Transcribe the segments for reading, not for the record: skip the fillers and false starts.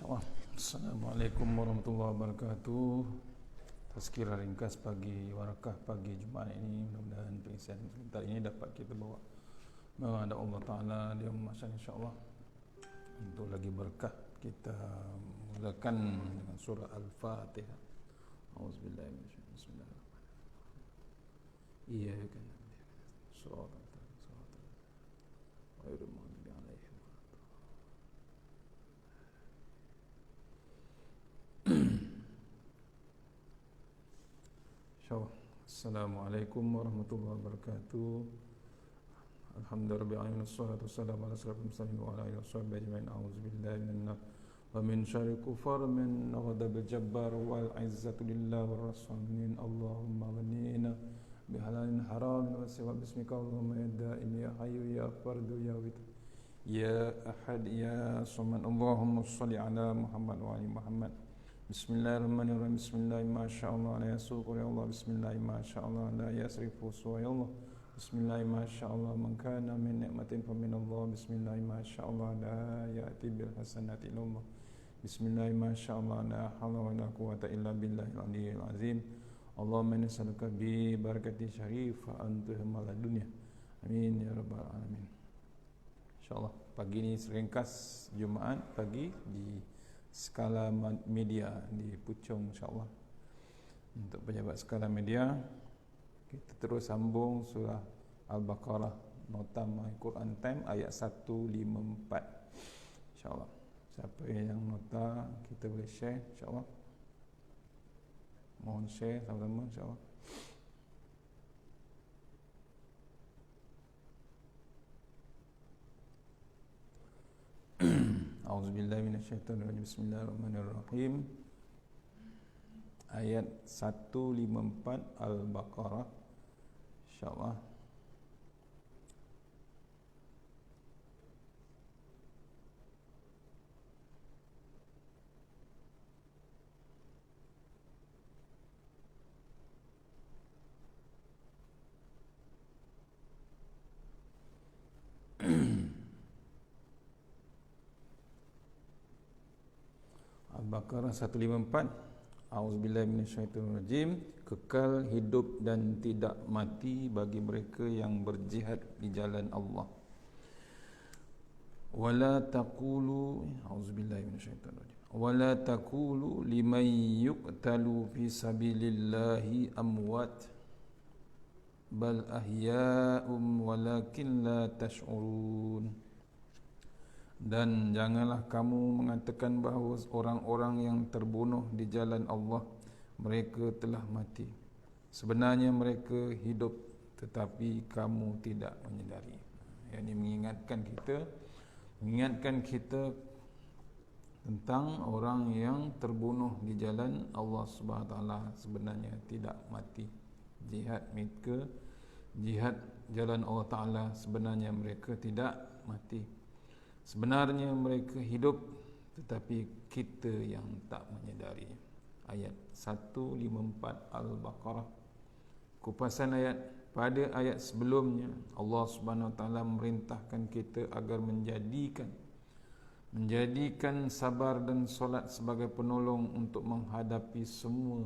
InsyaAllah. Assalamualaikum warahmatullahi wabarakatuh. Tazkirah ringkas pagi warakah pagi Jumaat ini. Mudah-mudahan pengisian sebentar ini dapat kita bawa menghadap Allah Ta'ala di masa insyaAllah. Untuk lagi berkah, kita mulakan dengan surah Al-Fatihah. A'udzubillahi minasyaitonir rajim. Bismillahirrahmanirrahim. Iyyaka na'budu wa iyyaka nasta'in. Ghairil maghdubi 'alaihim. Assalamualaikum warahmatullahi wabarakatuh. Alhamdulillah wassalatu wassalamu ala asyrafil mursalin wa ala alihi washabbihi ajmain. A'udzubillahi minan nar wa min syarri kufar min ghadabil jabbar wal izzatu lillahi war rasulin. Allahumma ghnina bihalalin haramin wa siwa bismika Allahumma ya da'im ya hayyu ya fardu ya wit ya ahad ya samad. Allahumma shalli ala Muhammad wa ali Muhammad. Bismillahirrahmanirrahim. Bismillah masyaallah la yasuqu ya Allah. Bismillah masyaallah la yasrifu ya Allah. Bismillah masyaallah man kana min ni'matin fa min Allah. Bismillah masyaallah la ya'ti bil hasanati illa Allah. Bismillah masyaallah la haula wa la quwwata illa billahil aliyyil azim. Allahumma inni nas'aluka bi barakati syarif fa anta malad dunya. Amin ya rabbal alamin. Insyaallah pagi ini seringkas Jumaat pagi di Skala Media di Puchong insyaAllah. Untuk pejabat Skala Media, kita terus sambung surah Al-Baqarah nota My Quran Time ayat 154 insyaAllah. Siapa yang nota kita boleh share insyaAllah. Mohon share sama-sama insyaAllah. A'udzubillahi minasyaitonirrajim. Bismillahirrahmanirrahim. Ayat 154 Al-Baqarah insyaallah. Al-Baqarah 154. A'udzubillahi minasyaitonirrajim. Kekal hidup dan tidak mati bagi mereka yang berjihad di jalan Allah. Wala taqulu a'udzubillahi minasyaitonirrajim. Wala taqulu liman yuqtalu fi sabilillahi amwat bal ahya'um walakin la tash'urun. Dan janganlah kamu mengatakan bahawa orang-orang yang terbunuh di jalan Allah mereka telah mati. Sebenarnya mereka hidup tetapi kamu tidak menyedari. Yang ini mengingatkan kita tentang orang yang terbunuh di jalan Allah Subhanahu Wa Taala sebenarnya tidak mati. Jihad mereka, jihad jalan Allah Taala sebenarnya mereka tidak mati. Sebenarnya mereka hidup tetapi kita yang tak menyedari. Ayat 154 Al-Baqarah. Kupasan ayat. Pada ayat sebelumnya Allah Subhanahu Wa Taala memerintahkan kita agar menjadikan sabar dan solat sebagai penolong untuk menghadapi semua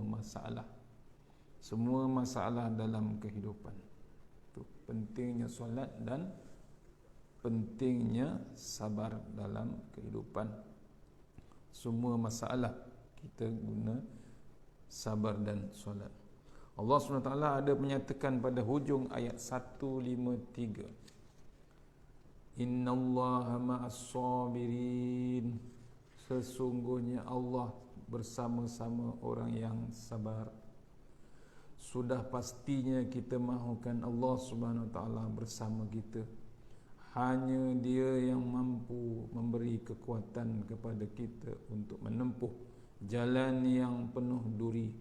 masalah dalam kehidupan. Itu pentingnya solat dan pentingnya sabar dalam kehidupan. Semua masalah kita guna sabar dan solat. Allah SWT ada menyatakan pada hujung ayat 153, Innallaha ma'as sabirin. Sesungguhnya Allah bersama-sama orang yang sabar. Sudah pastinya kita mahukan Allah SWT bersama kita. Hanya Dia yang mampu memberi kekuatan kepada kita untuk menempuh jalan yang penuh duri.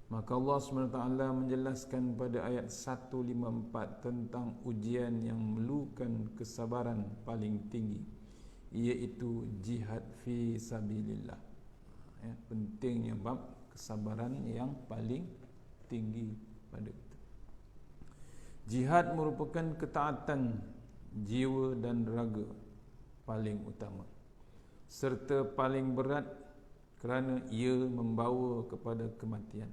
Maka Allah SWT menjelaskan pada ayat 154 tentang ujian yang memerlukan kesabaran paling tinggi, iaitu jihad fi sabilillah. Pentingnya bab kesabaran yang paling tinggi pada kita. Jihad merupakan ketaatan jiwa dan raga paling utama. serta paling berat kerana ia membawa kepada kematian.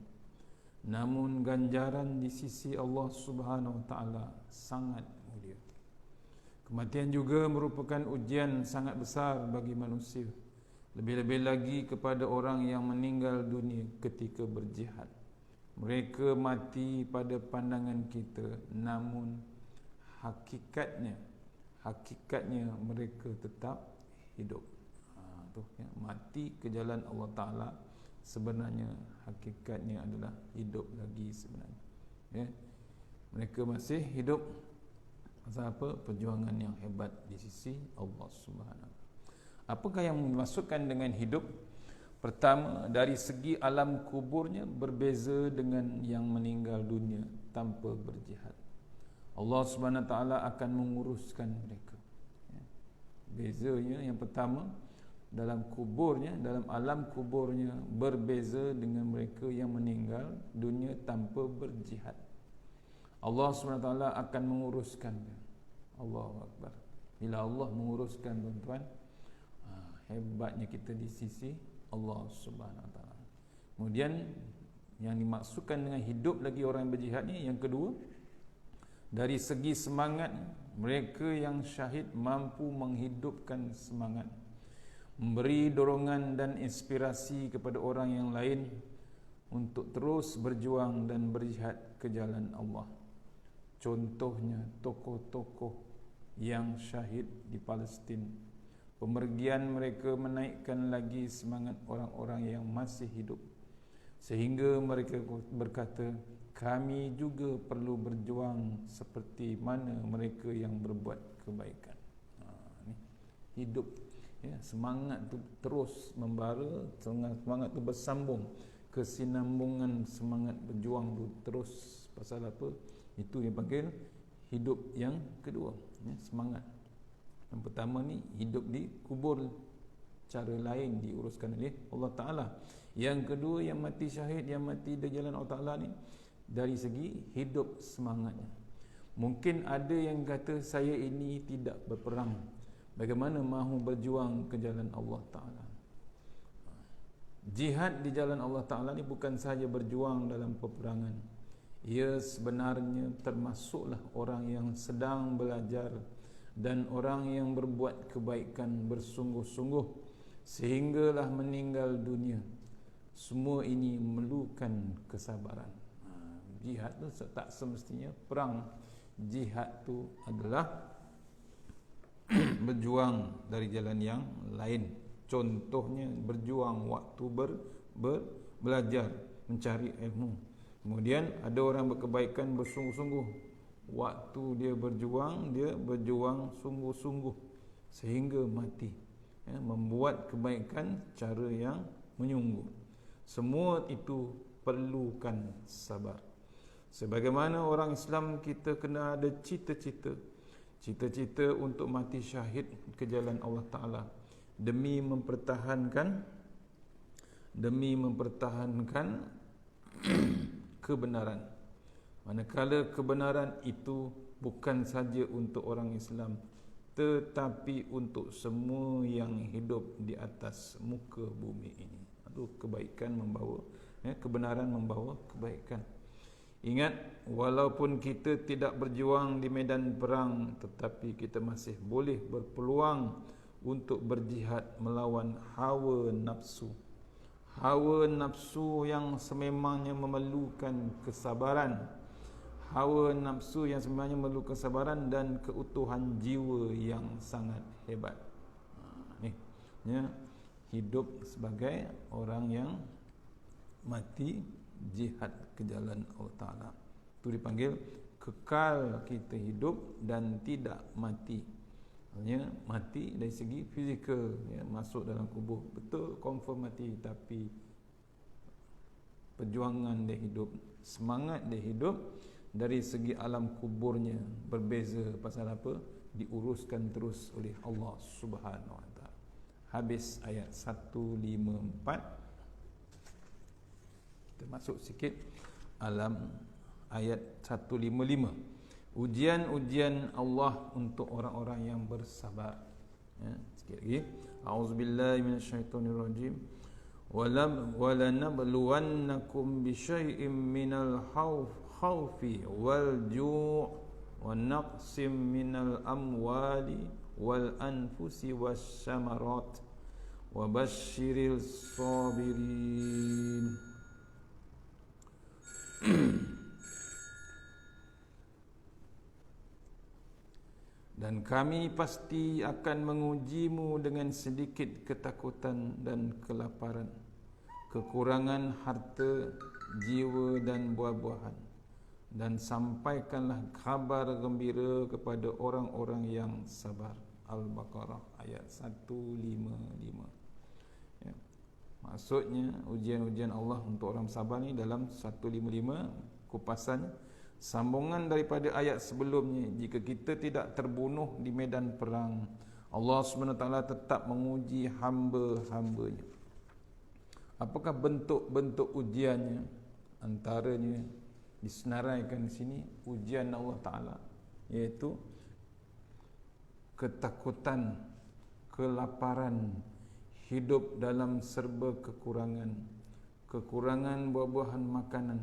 Namun ganjaran di sisi Allah Subhanahu wa taala sangat mulia. Kematian juga merupakan ujian sangat besar bagi manusia, lebih-lebih lagi kepada orang yang meninggal dunia ketika berjihad. Mereka mati pada pandangan kita, namun hakikatnya mereka tetap hidup. Mati ke jalan Allah Ta'ala sebenarnya hakikatnya adalah hidup lagi sebenarnya. Mereka masih hidup. Pasal apa? Perjuangan yang hebat di sisi Allah Subhanahu. Apakah yang dimaksudkan dengan hidup? Pertama, dari segi alam kuburnya berbeza dengan yang meninggal dunia tanpa berjihad. Allah Subhanahu Wa Taala akan menguruskan mereka. Bezanya yang pertama, dalam kuburnya, dalam alam kuburnya berbeza dengan mereka yang meninggal dunia tanpa berjihad. Allah SWT akan menguruskan dia. Allahu Akbar. Bila Allah menguruskan, tuan-tuan, hebatnya kita di sisi Allah SWT. Kemudian yang dimaksudkan dengan hidup lagi orang yang berjihad ni, yang kedua, dari segi semangat, mereka yang syahid mampu menghidupkan semangat, memberi dorongan dan inspirasi kepada orang yang lain untuk terus berjuang dan berjihad ke jalan Allah. Contohnya tokoh-tokoh yang syahid di Palestin. Pemergian mereka menaikkan lagi semangat orang-orang yang masih hidup, sehingga mereka berkata, kami juga perlu berjuang seperti mana mereka yang berbuat kebaikan. Hidup, semangat tu terus membara, semangat tu bersambung, kesinambungan semangat berjuang tu terus. Pasal apa? Itu yang panggil hidup yang kedua, semangat. Yang pertama ni hidup di kubur, cara lain diuruskan oleh Allah Ta'ala. Yang kedua, yang mati syahid, yang mati di jalan Allah Ta'ala ni, dari segi hidup semangatnya. Mungkin ada yang kata, saya ini tidak berperang, bagaimana mahu berjuang ke jalan Allah Ta'ala. Jihad di jalan Allah Ta'ala ni bukan sahaja berjuang dalam peperangan. Ia sebenarnya termasuklah orang yang sedang belajar dan orang yang berbuat kebaikan bersungguh-sungguh sehinggalah meninggal dunia. Semua ini memerlukan kesabaran. Jihad tu tak semestinya perang. Jihad tu adalah berjuang dari jalan yang lain. Contohnya berjuang waktu belajar, mencari ilmu. Kemudian ada orang berkebaikan bersungguh-sungguh. Waktu dia berjuang sungguh-sungguh sehingga mati, membuat kebaikan cara yang menyungguh. Semua itu perlukan sabar. Sebagaimana orang Islam, kita kena ada cita-cita untuk mati syahid ke jalan Allah Ta'ala demi mempertahankan kebenaran. Manakala kebenaran itu bukan saja untuk orang Islam, tetapi untuk semua yang hidup di atas muka bumi ini. Kebaikan membawa, kebenaran membawa kebaikan. Ingat, walaupun kita tidak berjuang di medan perang, tetapi kita masih boleh berpeluang untuk berjihad melawan hawa nafsu. Hawa nafsu yang sememangnya memerlukan kesabaran. Hawa nafsu yang sebenarnya memerlukan kesabaran dan keutuhan jiwa yang sangat hebat. Hidup sebagai orang yang mati jihad ke jalan Allah Ta'ala. Itu dipanggil kekal kita hidup dan tidak mati. Maksudnya mati dari segi fizikal, masuk dalam kubur, betul confirm mati, tapi perjuangan dia hidup, semangat dia hidup. Dari segi alam kuburnya berbeza. Pasal apa? Diuruskan terus oleh Allah Subhanahu Wa Ta'ala. Habis ayat 154. Kita masuk sikit alam ayat 155. Ujian-ujian Allah untuk orang-orang yang bersabar. Ya, sikit lagi. A'udzubillahi minasyaitonirrajim. وَلَنَبْلُوَنَّكُمْ بِشَيْءٍ مِّنَ الْخَوْفِ وَالْجُوعِ وَنَقْصٍ مِّنَ الْأَمْوَالِ وَالْأَنفُسِ وَالثَّمَرَاتِ وَبَشِّرِ الصَّابِرِينَ. Dan kami pasti akan mengujimu dengan sedikit ketakutan dan kelaparan, kekurangan harta, jiwa dan buah-buahan. Dan sampaikanlah kabar gembira kepada orang-orang yang sabar. Al-Baqarah ayat 155. Ya. Maksudnya ujian-ujian Allah untuk orang sabar ni dalam 155 kupasan sambungan daripada ayat sebelumnya. Jika kita tidak terbunuh di medan perang, Allah SWT tetap menguji hamba-hambanya. Apakah bentuk-bentuk ujiannya? Antaranya disenaraikan di sini ujian Allah Ta'ala, iaitu ketakutan, kelaparan, hidup dalam serba kekurangan, kekurangan buah-buahan makanan,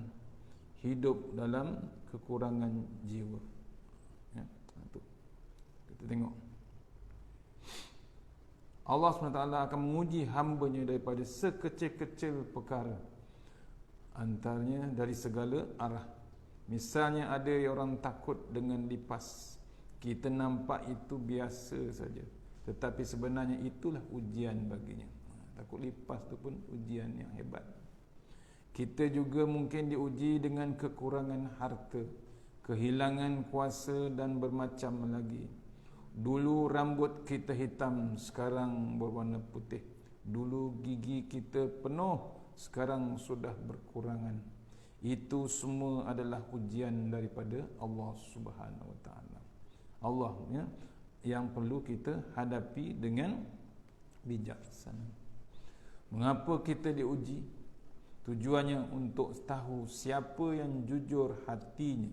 hidup dalam kekurangan jiwa. Ya, itu. Kita tengok. Allah SWT akan menguji hamba-Nya daripada sekecil-kecil perkara. Antaranya dari segala arah. Misalnya ada orang takut dengan lipas. Kita nampak itu biasa saja, tetapi sebenarnya itulah ujian baginya. Takut lipas tu pun ujian yang hebat. Kita juga mungkin diuji dengan kekurangan harta, kehilangan kuasa dan bermacam lagi. Dulu rambut kita hitam, sekarang berwarna putih. Dulu gigi kita penuh, sekarang sudah berkurangan. Itu semua adalah ujian daripada Allah Subhanahu Wa Taala. Allah, ya, yang perlu kita hadapi dengan bijaksana. Mengapa kita diuji? Tujuannya untuk tahu siapa yang jujur hatinya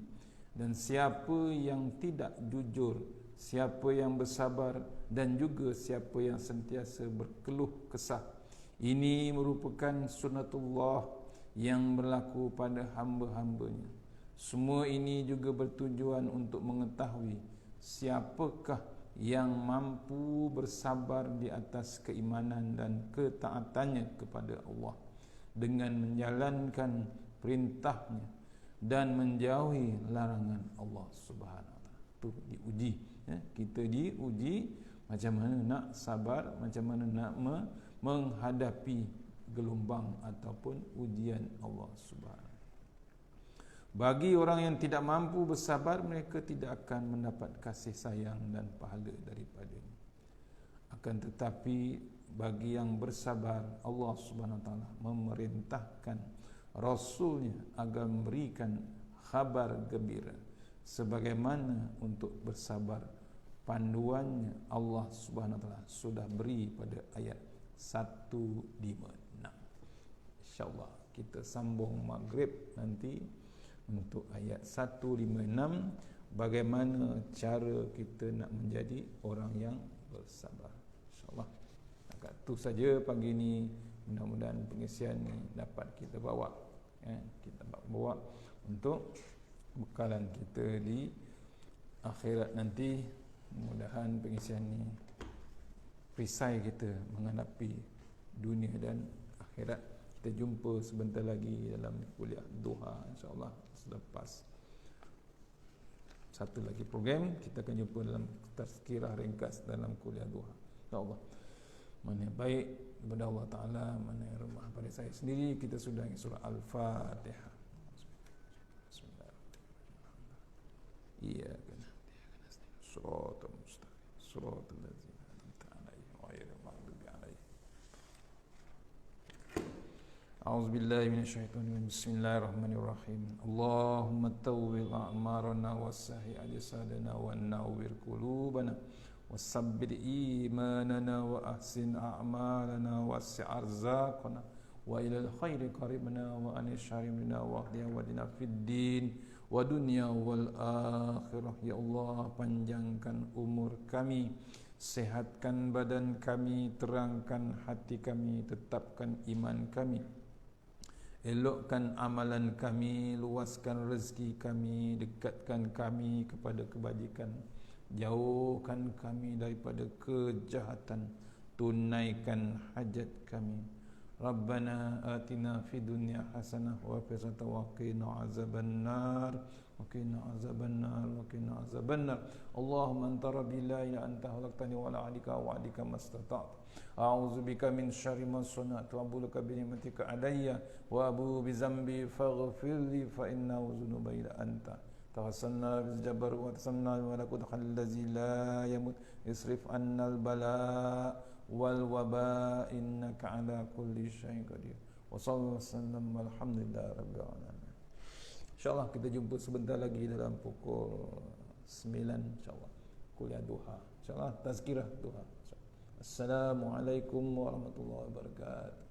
dan siapa yang tidak jujur, siapa yang bersabar dan juga siapa yang sentiasa berkeluh kesah. Ini merupakan sunnatullah yang berlaku pada hamba-hambanya. Semua ini juga bertujuan untuk mengetahui siapakah yang mampu bersabar di atas keimanan dan ketaatannya kepada Allah dengan menjalankan perintahnya dan menjauhi larangan Allah Subhanahu Wa Taala. Itu diuji, ya. Kita diuji macam mana nak sabar, macam mana nak menghadapi gelombang ataupun ujian Allah Subhanahu. Bagi orang yang tidak mampu bersabar, mereka tidak akan mendapat kasih sayang dan pahala daripadanya. Akan tetapi bagi yang bersabar, Allah Subhanahu Wa Taala memerintahkan Rasulnya agar memberikan khabar gembira sebagaimana untuk bersabar. Panduannya Allah Subhanahu Wa Taala sudah beri pada ayat 156. InsyaAllah kita sambung maghrib nanti untuk ayat 156, bagaimana cara kita nak menjadi orang yang bersabar. InsyaAllah. Agak tu saja pagi ni. Mudah-mudahan pengisian ni dapat kita bawa, ya, kita bawa untuk bekalan kita di akhirat nanti. Mudah-mudahan pengisian ni perisai kita menghadapi dunia dan akhirat. Kita jumpa sebentar lagi dalam kuliah duha, insyaAllah. Selepas satu lagi program, kita akan jumpa dalam tazkirah ringkas dalam kuliah duha, insyaAllah. Mana yang baik kepada Allah Ta'ala, mana yang remah pada saya sendiri, kita sudah surah Al-Fatihah. Bismillahirrahmanirrahim. Iyyaka na'budu wa iyyaka nasta'in. Shiratal mustaqim. Shiratal ladzina an'amta 'alaihim ghairil maghdubi 'alaihim. A'udzu billahi minasyaitonir rajim. Bismillahirrahmanirrahim. Allahumma tawwil a'marana wassahi ajsadana wa nawwir qulubana wasabbir imanana wa ahsin a'malana wasi' arzaqana wa ilal khairi qaribna wa anil syarri minna wa hdina fid din wa dunya wal akhirah. Ya Allah, panjangkan umur kami Sehatkan badan kami, terangkan hati kami, tetapkan iman kami, elokkan amalan kami, luaskan rezeki kami, dekatkan kami kepada kebajikan, jauhkan kami daripada kejahatan, tunaikan hajat kami. Rabbana atina fid dunya hasanah wa fil akhirati wa qina azabannar wa qina azabannar wa qina azabannar. Allahumma anta rabbi la ilaha anta khalaqtani wa la alika wa alika mastata'tu. A'udzu bika min syarri ma sana'tu wa a'udzu bi ni'matika alayya wa abu bi zambi faghfir li fa innahu dzunuba illa anta. Tawassalna bil jabbar wa tasanna wa laqad allazi la yamut isrif annal bala wal waba innaka ala kulli syai'in qadir. Wa sallallahu wasallam walhamdulillahi rabbil alamin. Insyaallah kita jumpa sebentar lagi dalam pukul 9 insyaallah kuliah duha. Insyaallah tazkirah duha. Assalamualaikum warahmatullahi wabarakatuh.